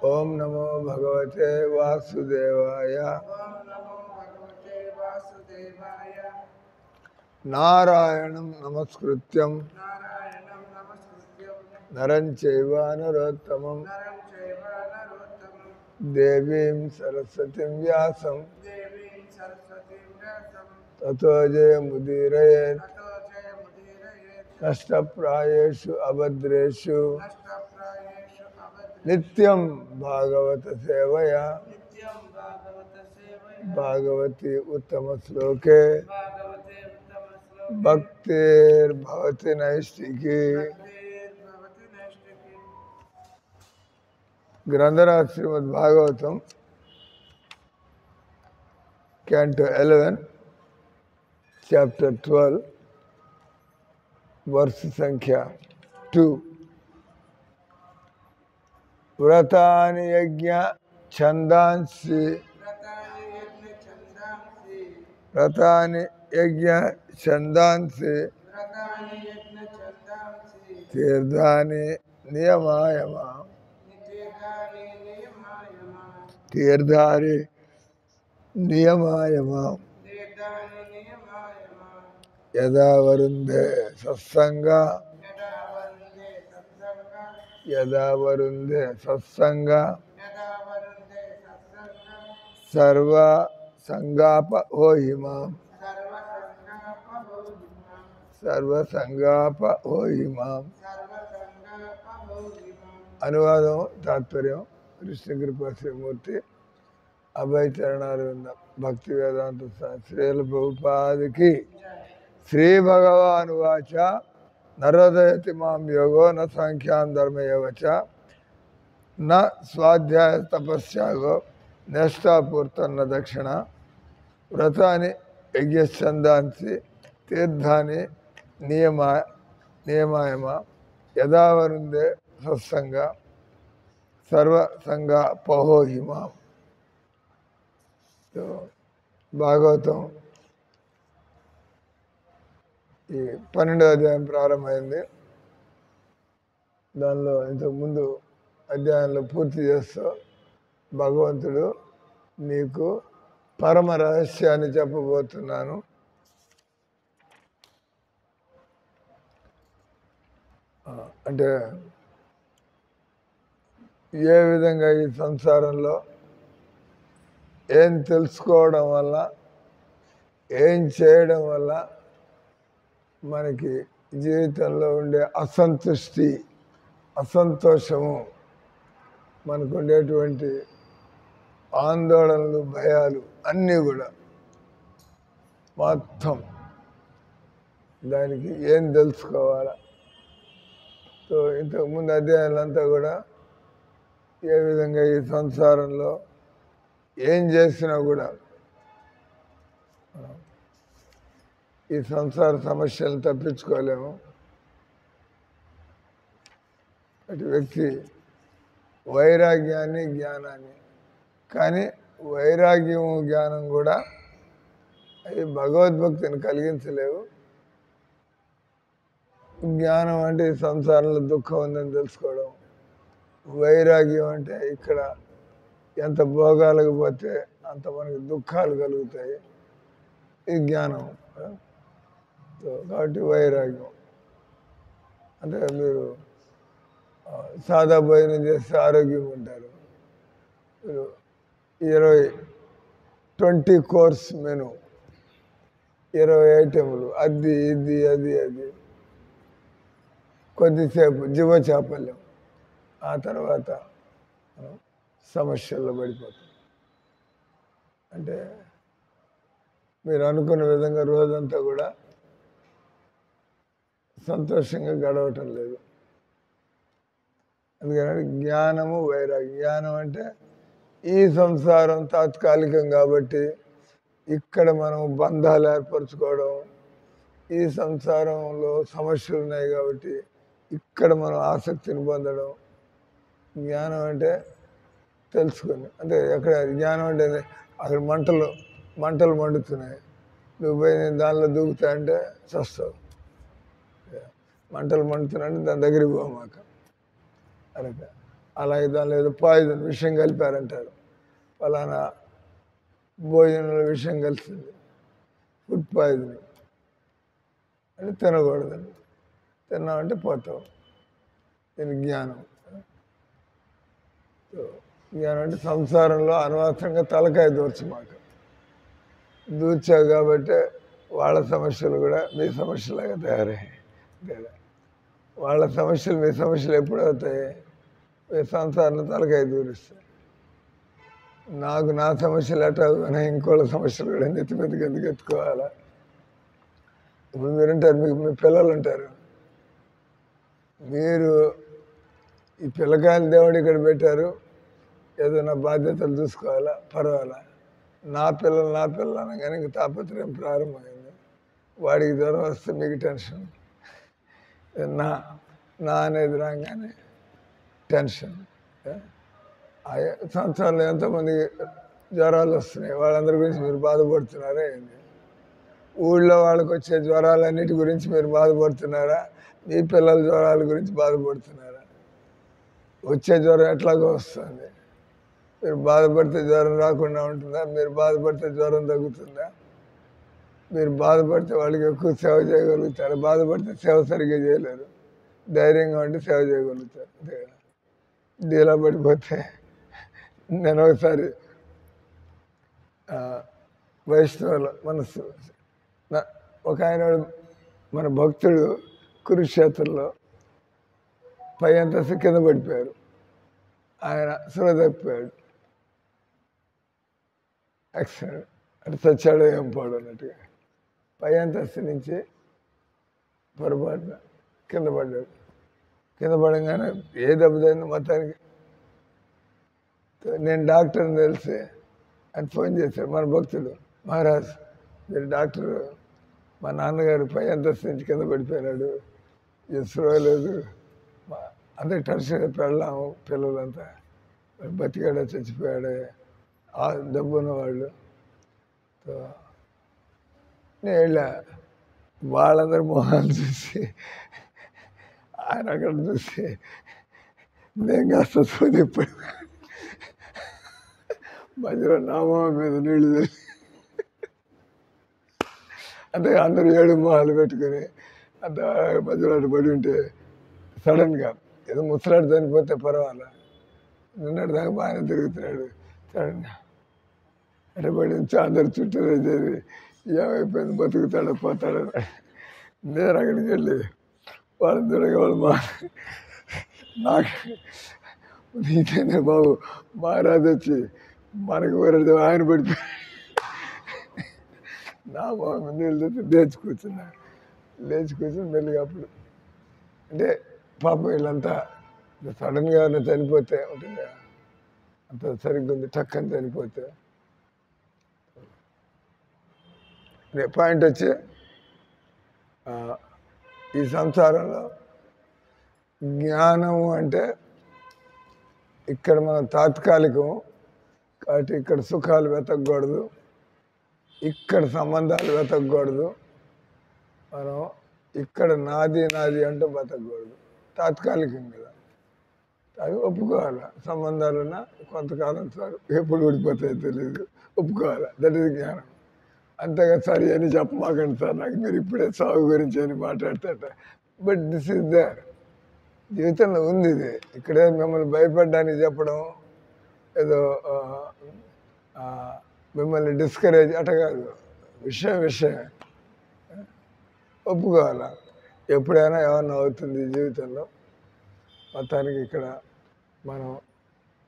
ఓం నమో భగవతే వాసుదేవాయ. నారాయణం నమస్కృత్యం నరం చైవ నరోత్తమం దేవీం సరస్వతిం వ్యాసం తతో జయముదీరయేత్. నష్టప్రాయేషు అభద్రేషు నిత్యం భాగవత సేవయా భాగవతి ఉత్తమ శ్లోకే భక్తిర్భవతి నైష్టికి. గ్రంథరాజ్ శ్రీమద్ భాగవతం Canto 11 Chapter 12 Verse సంఖ్య 2. వ్రతాని యజ్ఞ ఛందాంసి వ్రతాని యజ్ఞ ఛందాంసి తీర్థాని నియమాయమా తీర్థాని నియమాయమా యదా వరుంధే సత్సంగ యదా వరుంధే సత్సంగ సర్వ సంగాప ఓహిమాం సర్వ సంగాప ఓహిమాం. అనువాదం తాత్పర్యం కృష్ణకృప శ్రీమూర్తి అభయ చరణారవిందం భక్తి వేదాంత శ్రీల ప్రభుపాదికి. శ్రీ భగవాన్ వాచ నరోదయతి మాం యోగో న సాంఖ్యాం ధర్మయేవచ న స్వాధ్యాయ తపస్యాగో నిష్ఠాపూర్తన్న దక్షిణ. వ్రతాని యజ్ఞఛందాంసి తీర్థాని నియమాయమ యదా వరుందే సత్సంగ సర్వసంగ పహోహిమా. భాగవతం ఈ 12వ అధ్యాయం ప్రారంభమైంది. దానిలో ఇంతకుముందు అధ్యాయంలో పూర్తి చేస్తూ భగవంతుడు నీకు పరమ రహస్యాన్ని చెప్పబోతున్నాను. అంటే ఏ విధంగా ఈ సంసారంలో ఏం తెలుసుకోవడం వల్ల ఏం చేయడం వల్ల మనకి జీవితంలో ఉండే అసంతృష్టి అసంతోషము మనకు ఉండేటువంటి ఆందోళనలు భయాలు అన్నీ కూడా మొత్తం దానికి ఏం తెలుసుకోవాలా. సో ఇంతకుముందు అధ్యాయులంతా కూడా ఏ విధంగా ఈ సంసారంలో ఏం చేసినా కూడా ఈ సంసార సమస్యలు తప్పించుకోలేము. అటు వ్యక్తి వైరాగ్యాన్ని జ్ఞానాన్ని, కానీ వైరాగ్యము జ్ఞానం కూడా అవి భగవద్భక్తిని కలిగించలేవు. జ్ఞానం అంటే ఈ సంసారంలో దుఃఖం ఉందని తెలుసుకోవడం, వైరాగ్యం అంటే ఇక్కడ ఎంత భోగాలకు పోతే అంత మనకి దుఃఖాలు కలుగుతాయి, ఇది జ్ఞానం. కాబట్టి వైరాగ్యం అంటే మీరు సాదా భోజనం చేస్తే ఆరోగ్యంగా ఉంటారు. మీరు 20 కోర్స్ మెను, 20 ఐటెంలు, అది ఇది అది అది, కొద్దిసేపు జీవ చాపల్యం, ఆ తర్వాత సమస్యల్లో పడిపోతాం. అంటే మీరు అనుకున్న విధంగా రోజంతా కూడా సంతోషంగా గడవటం లేదు. అందుకని జ్ఞానము వైరాగ్యం. జ్ఞానం అంటే ఈ సంసారం తాత్కాలికం కాబట్టి ఇక్కడ మనం బంధాలు ఏర్పరచుకోవడం, ఈ సంసారంలో సమస్యలు ఉన్నాయి కాబట్టి ఇక్కడ మనం ఆసక్తిని పొందడం. జ్ఞానం అంటే తెలుసుకొని, అంటే ఎక్కడ జ్ఞానం అంటే అక్కడ మంటలు మండుతున్నాయి, నువ్వు పోయి నేను దానిలో దూకుతా అంటే చస్తావు. మంటలు మండుతున్నాయంటే దాని దగ్గరికి పోమాక అనక అలాగే దానిలో ఏదో పాయిజన్ విషయం కలిపారంటారు. ఫలానా భోజనంలో విషయం కలిసింది, ఫుడ్ పాయిజనింగ్ అని తినకూడదండి. తిన్నామంటే పోతాం. దీని జ్ఞానం. జ్ఞానం అంటే సంసారంలో అనవసరంగా తలకాయ దూర్చమాక. దూర్చావు కాబట్టి వాళ్ళ సమస్యలు కూడా మీ సమస్యలాగా తయారయ్యాయి. వాళ్ళ సమస్యలు మీ సమస్యలు ఎప్పుడు అవుతాయి? మీ సంసారంలో తలకాయ దూరిస్తాయి. నాకు నా సమస్యలు ఎట్లా అవుతాయి, ఇంకోళ్ళ సమస్యలు కూడా నెత్తి మీదకి ఎందుకు ఎత్తుకోవాలా? ఇప్పుడు మీరుంటారు, మీకు మీ పిల్లలు ఉంటారు. మీరు ఈ పిల్లకాయలు దేవుడు ఇక్కడ పెట్టారు, ఏదైనా బాధ్యతలు చూసుకోవాలా, పర్వాలా. నా పిల్లలు అనగానే ఇంక తాపత్రయం ప్రారంభమైంది. వాడికి జ్వరం వస్తే మీకు టెన్షన్, నా అనేది రాగానే టెన్షన్. సంవత్సరాల్లో ఎంతోమంది జ్వరాలు వస్తున్నాయి, వాళ్ళందరి గురించి మీరు బాధపడుతున్నారా ఏంటి? ఊళ్ళో వాళ్ళకి వచ్చే జ్వరాలన్నిటి గురించి మీరు బాధపడుతున్నారా? మీ పిల్లల జ్వరాల గురించి బాధపడుతున్నారా? వచ్చే జ్వరం ఎట్లాగో వస్తుంది. మీరు బాధపడితే జ్వరం రాకుండా ఉంటుందా? మీరు బాధపడితే జ్వరం తగ్గుతుందా? మీరు బాధపడితే వాళ్ళకి ఎక్కువ సేవ చేయగలుగుతారు, బాధపడితే సేవ సరిగ్గా చేయలేరు. ధైర్యంగా ఉంటే సేవ చేయగలుగుతారు. డీలా పడిపోతే నేను ఒకసారి వైష్ణవుల మనస్సు ఒక ఆయన మన భక్తుడు కురుక్షేత్రంలో పై అంతస్తు కింద పడిపోయారు. ఆయన సుర తప్పిపోయాడు. యాక్సిడెంట్ అంటే చచ్చాడో ఏం పోడు అన్నట్టుగా పై అంతస్తు నుంచి పొరపాటున కింద పడ్డాడు. కింద పడంగానే ఏ దెబ్బతైందో మొత్తానికి. నేను డాక్టర్ని తెలిసి అని ఫోన్ చేశాడు మన భక్తుడు. మహారాజ్ మీరు డాక్టర్, మా నాన్నగారు పై అంతస్తు నుంచి కింద పడిపోయినాడు, స్పృహ లేదు, అందరికి టెన్షన్ పెళ్ళాము, పిల్లలంతా బతికాడా చచ్చిపోయాడే, ఆ డబ్బున్న వాళ్ళు. నేను వెళ్ళా, వాళ్ళందరి మొహాలు చూసి ఆయన అక్కడ చూసి నేను కాస్త సోదిప్పుడు మధ్యలో నామా మీద నీళ్ళు తెలిసి అంటే అందరూ ఏడు మొహాలు పెట్టుకుని అంత మధ్యలో అటు పడి ఉంటే సడన్గా ఏదో ముసలాడు చనిపోతే పర్వాలా, నిన్నటి దాకా బాగానే తిరుగుతున్నాడు, సడన్గా అటు పడి నుంచి అందరు చుట్టూ చేసి ఏమైపోయింది, బతుకుతాడో పోతాడో. నేను అక్కడికి వెళ్ళి వాళ్ళని చూడగా వాళ్ళు నాకు నీకేంద్ర బాబు మహారాజు వచ్చి మనకు వేరే ఆయన పడిపోయి నా బాబు నీళ్ళు లేచి కూర్చున్నాడు. లేచి కూర్చుని మెల్లిగా అప్పుడు అంటే పాపం వీళ్ళంతా సడన్గా చనిపోతే ఉంటుంది, అంత సరిగ్గా ఉంది, టక్కని చనిపోతే. పాయింట్ వచ్చి ఈ సంసారంలో జ్ఞానము అంటే ఇక్కడ మనం తాత్కాలికం కాబట్టి ఇక్కడ సుఖాలు వెతకూడదు, ఇక్కడ సంబంధాలు వెతకూడదు, మనం ఇక్కడ నాది అంటూ బతకూడదు. తాత్కాలికం కదా, అది ఒప్పుకోవాలి. సంబంధాలున్నా కొంతకాలం సార్ ఎప్పుడు ఊడిపోతాయో తెలియదు, ఒప్పుకోవాలి. దట్ ఈస్ జ్ఞానం. అంతేగా సరే అని చెప్పమాకండి సార్, నాకు మీరు ఇప్పుడే సాగు గురించి అని మాట్లాడతాట. బట్ దిస్ ఈజ్ దేర్, జీవితంలో ఉంది ఇది. ఇక్కడే మిమ్మల్ని భయపడడానికి చెప్పడం, ఏదో మిమ్మల్ని డిస్కరేజ్ అట కాదు. విషయం ఒప్పుకోవాలా. ఎప్పుడైనా ఏమన్నా అవుతుంది జీవితంలో. మొత్తానికి ఇక్కడ మనం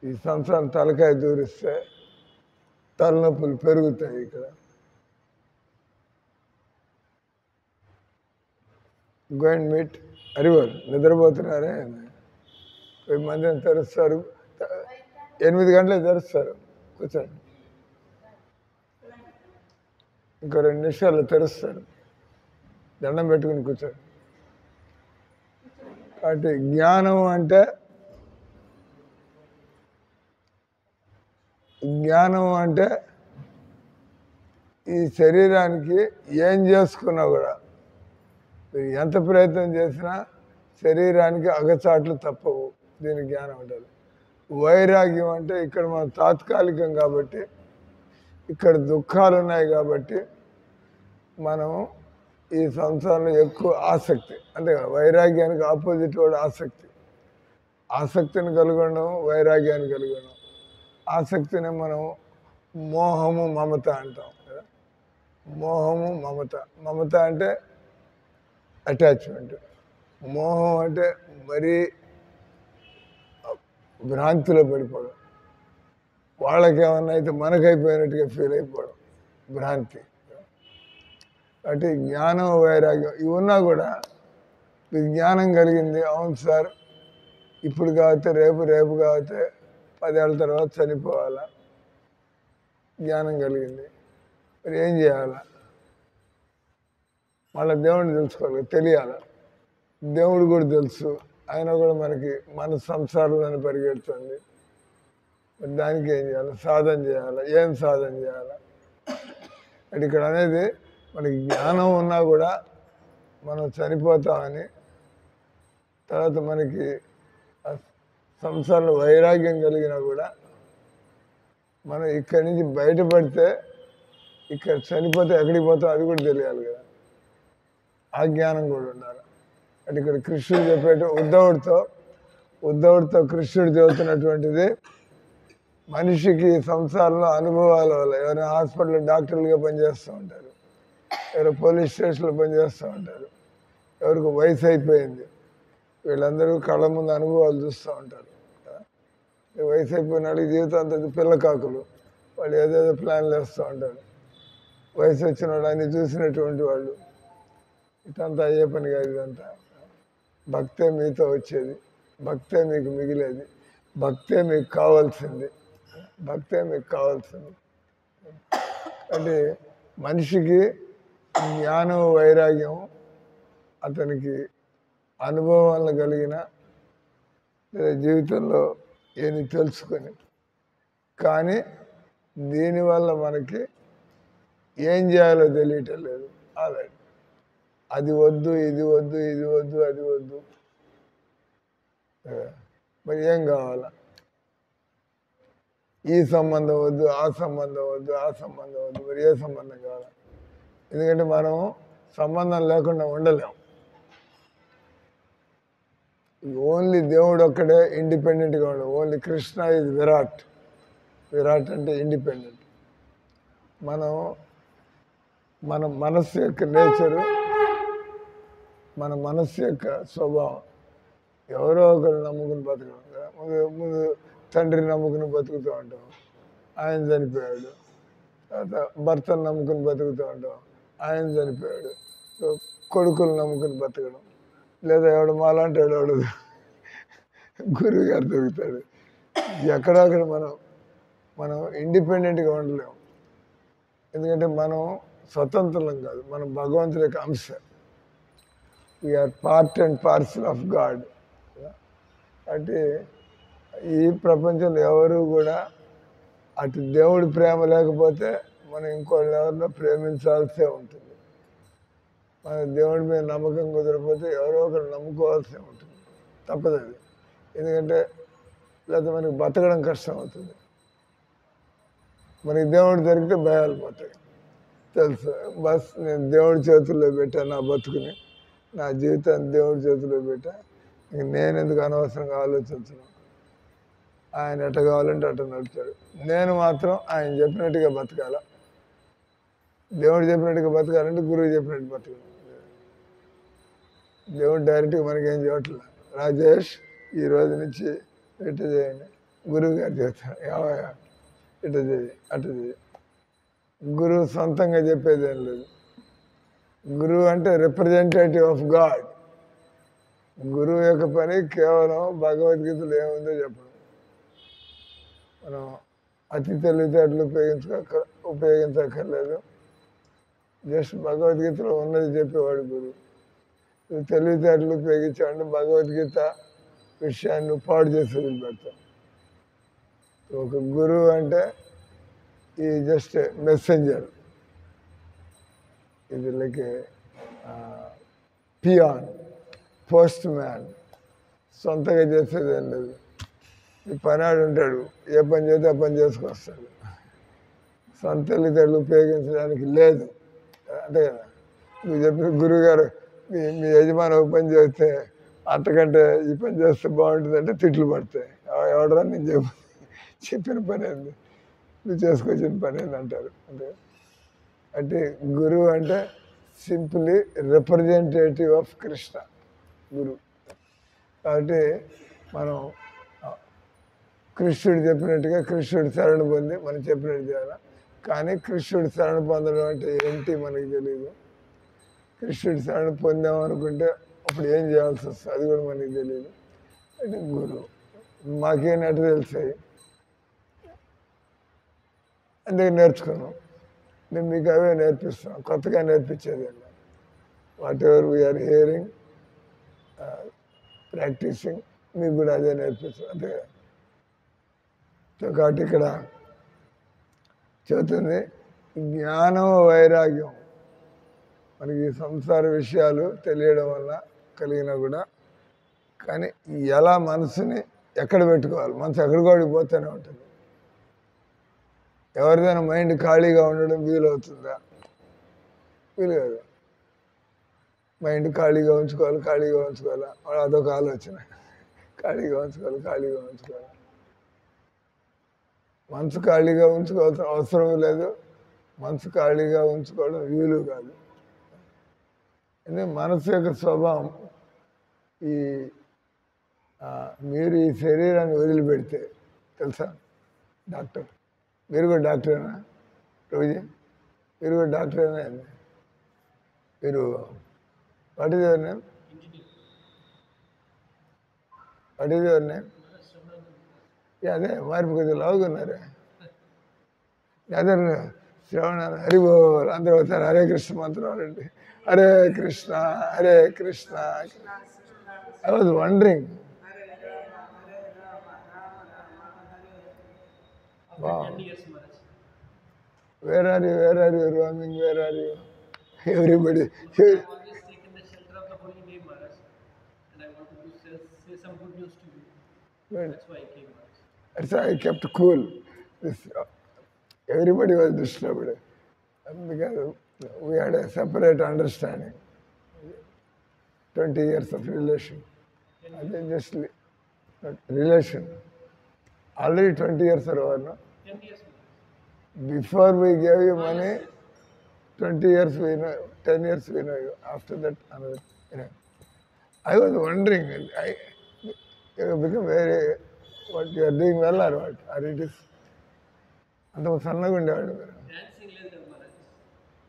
ఈ సంవత్సరం తలకాయ దూరిస్తే తలనొప్పులు పెరుగుతాయి. ఇక్కడ గో అండ్ మీట్ అరివల్. నిద్రపోతున్నారే 10 మందిని తెరుస్తారు, 8 గంటలకు తెరుస్తారు, కూర్చోండి. ఇంకో 2 నిమిషాల్లో తెరుస్తారు, దండం పెట్టుకుని కూర్చోండి. కాబట్టి జ్ఞానం అంటే ఈ శరీరానికి ఏం చేసుకున్నా కూడా మీరు ఎంత ప్రయత్నం చేసినా శరీరానికి అగచాట్లు తప్పవు. దీని జ్ఞానం ఉండాలి. వైరాగ్యం అంటే ఇక్కడ మనం తాత్కాలికం కాబట్టి, ఇక్కడ దుఃఖాలు ఉన్నాయి కాబట్టి మనం ఈ సంసారంలో ఎక్కువ ఆసక్తి, అంటే వైరాగ్యానికి ఆపోజిట్ కూడా ఆసక్తి. ఆసక్తిని కలిగి ఉండడం, వైరాగ్యాన్ని కలిగి ఉండడం. ఆసక్తిని మనం మోహము మమత అంటాం కదా. మోహము మమత. మమత అంటే అటాచ్మెంట్. మోహం అంటే మరీ భ్రాంతిలో పడిపోవడం. వాళ్ళకేమన్నా అయితే మనకైపోయినట్టుగా ఫీల్ అయిపోవడం, భ్రాంతి. అంటే జ్ఞానం వైరాగ్యం ఇవి ఉన్నా కూడా జ్ఞానం కలిగింది, అవును సార్ ఇప్పుడు కాకపోతే రేపు, రేపు కాకపోతే 10 ఏళ్ళ తర్వాత చనిపోవాలా, జ్ఞానం కలిగింది, మరి ఏం చేయాలా? మళ్ళీ దేవుడిని తెలుసుకోవాలి, తెలియాల. దేవుడు కూడా తెలుసు, ఆయన కూడా మనకి మన సంసారంలోనే పరిగెడుతుంది. మరి దానికి ఏం చేయాలి? సాధన చేయాలి. ఏం సాధన చేయాలి అంటే ఇక్కడ అనేది మనకి జ్ఞానం ఉన్నా కూడా మనం చనిపోతామని, తర్వాత మనకి సంసారంలో వైరాగ్యం కలిగినా కూడా మనం ఇక్కడి నుంచి బయటపడితే ఇక్కడ చనిపోతే ఎక్కడికి పోతాం అది కూడా తెలియాలి కదా. ఆ జ్ఞానం కూడా ఉండాలి. అంటే ఇక్కడ కృష్ణుడు చెప్పేట ఉద్ధవుడితో కృష్ణుడు చెబుతున్నటువంటిది, మనిషికి సంసారంలో అనుభవాల వల్ల ఎవరైనా హాస్పిటల్లో డాక్టర్లుగా పనిచేస్తూ ఉంటారు, ఎవరో పోలీస్ స్టేషన్లో పనిచేస్తూ ఉంటారు, ఎవరికి వయసు అయిపోయింది, వీళ్ళందరూ కళ్ళ ముందు అనుభవాలు చూస్తూ ఉంటారు. వయసు అయిపోయిన వాళ్ళకి జీవితం అంత పిల్లకాకులు, వాళ్ళు ఏదేదో ప్లాన్లు వేస్తూ ఉంటారు. వయసు వచ్చిన వాళ్ళు అన్ని చూసినటువంటి వాళ్ళు, ఇటంతా అయ్యే పని కాదు. ఇదంతా భక్తే మీతో వచ్చేది, భక్తే మీకు మిగిలేది, భక్తే మీకు కావాల్సింది, భక్తే మీకు కావాల్సింది. అంటే మనిషికి జ్ఞానం వైరాగ్యం అతనికి అనుభవం వల్ల కలిగిన లేదా జీవితంలో ఏమి తెలుసుకొని, కానీ దీనివల్ల మనకి ఏం చేయాలో తెలియటం లేదు. ఆల్రెడీ అది వద్దు, ఇది వద్దు, ఇది వద్దు, అది వద్దు, మరి ఏం కావాలా? ఈ సంబంధం వద్దు, ఆ సంబంధం వద్దు, ఆ సంబంధం వద్దు, మరి ఏ సంబంధం కావాలా? ఎందుకంటే మనం సంబంధం లేకుండా ఉండలేం. ఓన్లీ దేవుడు ఒక్కడే ఇండిపెండెంట్గా ఉండదు. ఓన్లీ కృష్ణ ఇది విరాట్. విరాట్ అంటే ఇండిపెండెంట్. మన మనస్సు యొక్క నేచరు, మన మనస్సు యొక్క స్వభావం ఎవరో ఒకరు నమ్ముకుని బతకడం. ముందు తండ్రిని నమ్ముకుని బతుకుతూ ఉంటాం, ఆయన చనిపోయాడు. తర్వాత భర్తను నమ్ముకుని బతుకుతూ ఉంటాం, ఆయన చనిపోయాడు. కొడుకులు నమ్ముకుని బతకడం, లేదా ఎవడు మాలాంటి ఎవడు గురువు గారు దొరుకుతాడు. ఎక్కడో అక్కడ మనం ఇండిపెండెంట్గా ఉండలేము. ఎందుకంటే మనం స్వతంత్రం కాదు, మనం భగవంతుడి యొక్క అంశ. We are part and parcel of God. అంటే ఈ ప్రపంచంలో ఎవరు కూడా అటు దేవుడి ప్రేమ లేకపోతే మనం ఇంకోళ్ళు ఎవరినో ప్రేమించాల్సే ఉంటుంది. మన దేవుడి మీద నమ్మకం కుదరకపోతే ఎవరో ఒకరు నమ్ముకోవాల్సి ఉంటుంది, తప్పదు అది. ఎందుకంటే లేకపోతే మనకి బతకడం కష్టం అవుతుంది. మనకి దేవుడు దొరికితే భయాలు పోతాయి. తెలుసు, బస్ నేను దేవుడి చేతుల్లో పెట్టా నా బతుకుని, నా జీవితాన్ని దేవుడి చేతిలో పెట్టా, ఇంక నేను ఎందుకు అనవసరంగా ఆలోచించను. ఆయన ఎట్ట కావాలంటే అట్ట నడుపుతాడు. నేను మాత్రం ఆయన చెప్పినట్టుగా బతకాల. దేవుడు చెప్పినట్టుగా బతకాలంటే గురువు చెప్పినట్టు బతకాలి. దేవుడు డైరెక్ట్గా మనకేం చెప్పట్లేదు. రాజేష్ ఈ రోజు నుంచి ఇట్ట చేయండి, గురువు గారు చెప్తారు. ఏమయ్యా ఇట్ట చేయి, అట్ట చేయి. గురువు సొంతంగా చెప్పేది ఏం లేదు. గురువు అంటే రిప్రజెంటేటివ్ ఆఫ్ గాడ్. గురువు యొక్క పని కేవలం భగవద్గీతలో ఏముందో చెప్పడం. మనం అతి తెలివితేటలు ఉపయోగించక్కర్లేదు. జస్ట్ భగవద్గీతలో ఉన్నది చెప్పేవాడు గురువు. తెలివితేటలు ఉపయోగించాడు భగవద్గీత విషయాన్ని పాడు చేసి వదిలిపెడతాం. ఒక గురువు అంటే ఈ జస్ట్ మెసెంజర్, ఇది లైక్ పియాన్, పోస్ట్ మ్యాన్. సొంతగా చేసేది ఏం లేదు. ఈ పనాడు ఉంటాడు, ఏ పని చేస్తే ఆ పని చేసుకొస్తాడు. సొంత తెలివితేటలు ఉపయోగించడానికి లేదు, అంతే కదా. మీరు చెప్పిన గురువుగారు మీ యజమాని ఒక పని చేస్తే అంతకంటే ఈ పని చేస్తే బాగుంటుందంటే తిట్లు పడతాయి. ఎవడరా నేను చెప్పిన పని ఏంది, నువ్వు చేసుకొచ్చిన పని ఏంది అంటారు. అంటే గురువు అంటే సింప్లీ రిప్రజెంటేటివ్ ఆఫ్ కృష్ణ, గురువు. కాబట్టి మనం కృష్ణుడు చెప్పినట్టుగా కృష్ణుడు శరణ పొంది మనం చెప్పినట్టు చేయాలి. కానీ కృష్ణుడు శరణ పొందడం అంటే ఏంటి మనకి తెలియదు. కృష్ణుడి శరణ పొందామనుకుంటే అప్పుడు ఏం చేయాల్సి వస్తుంది అది కూడా మనకి తెలియదు. అంటే గురువు మాకేనట్టు తెలిసాయి, అందుకే నేర్చుకున్నాం. నేను మీకు అవే నేర్పిస్తాం, కొత్తగా నేర్పించేది. Whatever we are hearing, practising, మీకు కూడా అదే నేర్పిస్తాం, అంతే. కాబట్టి ఇక్కడ చెబుతుంది జ్ఞానం వైరాగ్యం. మనకి సంసార విషయాలు తెలియడం వల్ల కలిగినా కూడా, కానీ ఎలా మనసుని ఎక్కడ పెట్టుకోవాలి, మనసు ఎక్కడికోడికి పోతూనే ఉంటుంది. ఎవరిదైనా మైండ్ ఖాళీగా ఉండడం వీలవుతుందా? వీలు కాదు. మైండ్ ఖాళీగా ఉంచుకోవాలి, ఖాళీగా ఉంచుకోవాలా, అదొక ఆలోచన. ఖాళీగా ఉంచుకోవాలి. మనసు ఖాళీగా ఉంచుకోవాల్సిన అవసరం లేదు, మనసు ఖాళీగా ఉంచుకోవడం వీలు కాదు. ఎందుకంటే మనసు యొక్క స్వభావం మీరు ఈ శరీరాన్ని వదిలిపెడితే, తెలుసా డాక్టర్, మీరు కూడా డాక్టరేనా రోజు? మీరు కూడా డాక్టరేనా? మీరు వాట్ ఈజ్ యువర్ నేమ్? అదే మార్పు కొద్దిగా లావుకున్నారే. అదే శ్రవణ హరిబోల్ అందరూ అవుతారు. హరే కృష్ణ మంత్రం అండి, Hare Krishna Hare Krishna. I was wondering, where are you roaming, where are you? Everybody. That's why I kept cool. Everybody was disturbed because we had a separate understanding. 20 years of relation. Just relation. Already 20 years are over, no? 10 years. Before we gave you money, 20 years we know, 10 years we know you. After that, another. I was wondering, you become very, what you are doing well or what? Or it is? Dancing,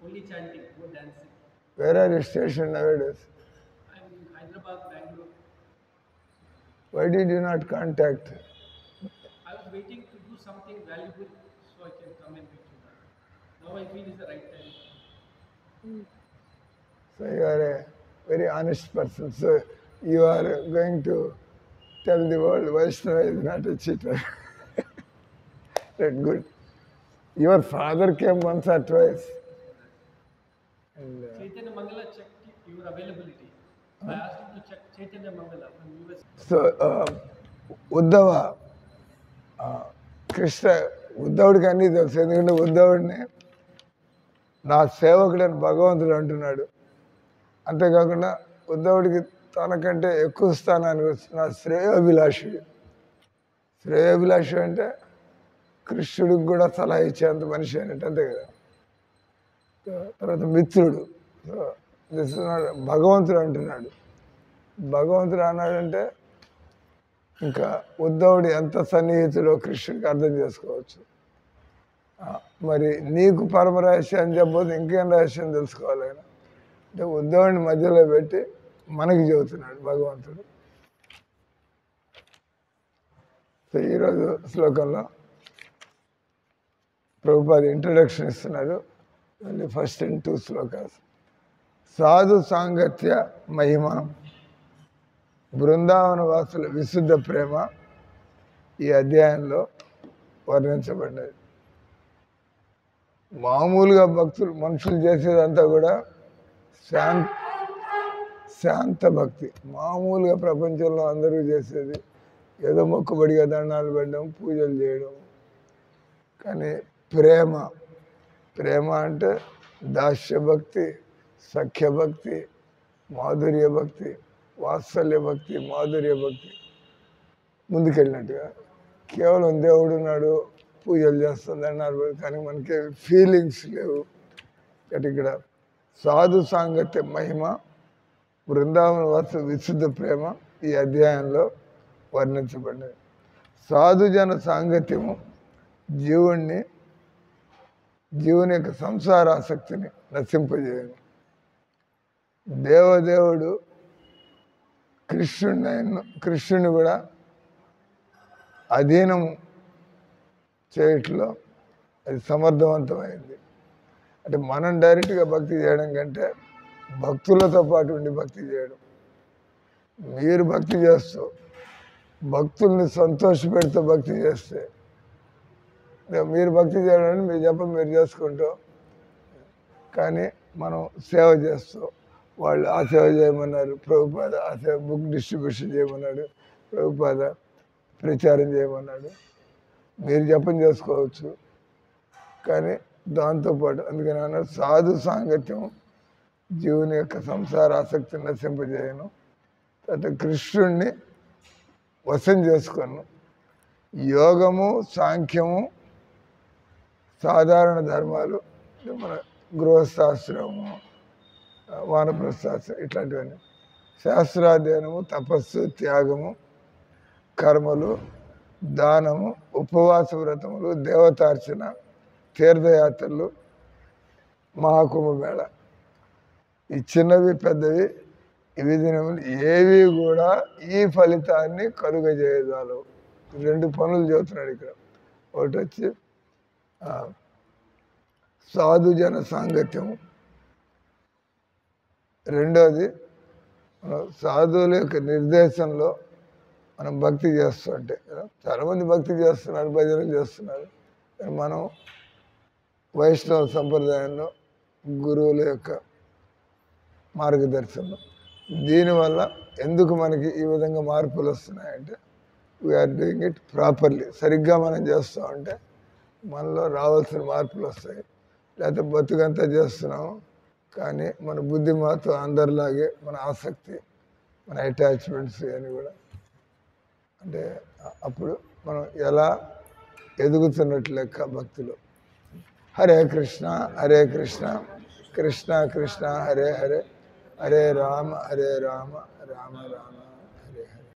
only chanting, no dancing. Where are you stationed nowadays? I'm in Hyderabad, Bangalore. Why did you not contact? I was waiting to do something valuable so I can come and meet you. Now I feel it's the right time. So you are a very honest person. So you are going to tell the world Vaishnava is not a cheater. That's good. Your father came once or twice. And, Chaitanya Mangala checked your availability. I asked him to check Chaitanya Mangala from US. So, Uddhava, Krishna ఉద్ధవుడికి అన్నీ తెలుసు. ఎందుకంటే ఉద్ధవుడిని నా సేవకుడని భగవంతుడు అంటున్నాడు. అంతేకాకుండా ఉద్ధవుడికి తనకంటే ఎక్కువ స్థానానికి నా శ్రేయోభిలాషి. శ్రేయోభిలాషి అంటే కృష్ణుడికి కూడా సలహా ఇచ్చేంత మనిషి అన్నట్టు, అంతే కదా. తర్వాత మిత్రుడు, భగవంతుడు అంటున్నాడు. భగవంతుడు అన్నాడంటే ఇంకా ఉద్ధవుడు ఎంత సన్నిహితుడో కృష్ణుడికి అర్థం చేసుకోవచ్చు. మరి నీకు పరమ రహస్యం చెప్పబోతే ఇంకేం రహస్యం తెలుసుకోవాలి ఆయన అంటే ఉద్ధవుడిని మధ్యలో పెట్టి మనకి చెబుతున్నాడు భగవంతుడు. సో ఈరోజు శ్లోకంలో ప్రభుపాద ఇంట్రడక్షన్ ఇస్తున్నారు. First in 2 shlokas. సాధు సాంగత్య మహిమ, బృందావన వాసుల విశుద్ధ ప్రేమ ఈ అధ్యాయంలో వర్ణించబడ్డది. మామూలుగా భక్తులు మనుషులు చేసేదంతా కూడా శాంత భక్తి. మామూలుగా ప్రపంచంలో అందరూ చేసేది ఏదో మొక్కుబడిగా దండాలు పెట్టడం, పూజలు చేయడం. కానీ ప్రేమ, ప్రేమ అంటే దాస్య భక్తి, సఖ్య భక్తి, మాధుర్య భక్తి, వాత్సల్య భక్తి, మాధుర్య భక్తి ముందుకెళ్ళినట్టుగా. కేవలం దేవుడు ఉన్నాడు, పూజలు చేస్తుంది అన్నారు, కానీ మనకి ఫీలింగ్స్ లేవు. అంటే ఇక్కడ సాధు సాంగత్య మహిమ, బృందావన వాస విశుద్ధ ప్రేమ ఈ అధ్యాయంలో వర్ణించబడినది. సాధుజన సాంగత్యము జీవుని యొక్క సంసార ఆసక్తిని నశింపజేయను. దేవదేవుడు కృష్ణుని కూడా అధీనం చేయట్లో అది సమర్థవంతమైంది. అంటే మనం డైరెక్ట్గా భక్తి చేయడం కంటే భక్తులతో పాటు ఉండి భక్తి చేయడం. మీరు భక్తి చేస్తూ భక్తుల్ని సంతోషపెడుతూ భక్తి చేస్తే, మీరు భక్తి చేయడానికి మీ జపం మీరు చేసుకుంటూ, కానీ మనం సేవ చేస్తూ, వాళ్ళు ఆ సేవ చేయమన్నారు ప్రభుపాద, ఆ సేవ బుక్ డిస్ట్రిబ్యూషన్ చేయమన్నాడు ప్రభుపాద, ప్రచారం చేయమన్నాడు. మీరు జపం చేసుకోవచ్చు, కానీ దాంతోపాటు అందుకని అన్నాడు సాధు సాంగత్యం జీవుని యొక్క సంసార ఆసక్తిని నశింపజేయను. తర్వాత కృష్ణుణ్ణి వశం చేసుకొను. యోగము, సాంఖ్యము, సాధారణ ధర్మాలు, మన గృహస్థాశ్రమము, వానప్రస్థాశ్రమం, ఇట్లాంటివన్నీ, శాస్త్రాధ్యయనము, తపస్సు, త్యాగము, కర్మలు, దానము, ఉపవాస వ్రతములు, దేవతార్చన, తీర్థయాత్రలు, మహాకుంభమేళ, ఈ చిన్నవి పెద్దవి ఈ విధినములు ఏవి కూడా ఈ ఫలితాన్ని కలుగజేయగలవు. 2 పనులు చెబుతున్నాడు ఇక్కడ. ఒకటి వచ్చి సాధుజన సాంగత్యము, రెండోది సాధువుల యొక్క నిర్దేశంలో మనం భక్తి చేస్తుంటే, చాలామంది భక్తి చేస్తున్నారు, భజనలు చేస్తున్నారు, మనం వైష్ణవ సంప్రదాయంలో గురువుల యొక్క మార్గదర్శనం. దీనివల్ల ఎందుకు మనకి ఈ విధంగా మార్పులు వస్తున్నాయంటే వీఆర్ డూయింగ్ ఇట్ ప్రాపర్లీ. సరిగ్గా మనం చేస్తూ ఉంటే మనలో రావాల్సిన మార్పులు వస్తాయి. లేకపోతే బతుకంతా చేస్తున్నాము, కానీ మన బుద్ధి మాత్రం అందరిలాగే, మన ఆసక్తి, మన అటాచ్మెంట్స్ అని కూడా, అంటే అప్పుడు మనం ఎలా ఎదుగుతున్నట్లు లెక్క భక్తిలో. హరే కృష్ణ హరే కృష్ణ కృష్ణ కృష్ణ హరే హరే, హరే రామ రామ రామ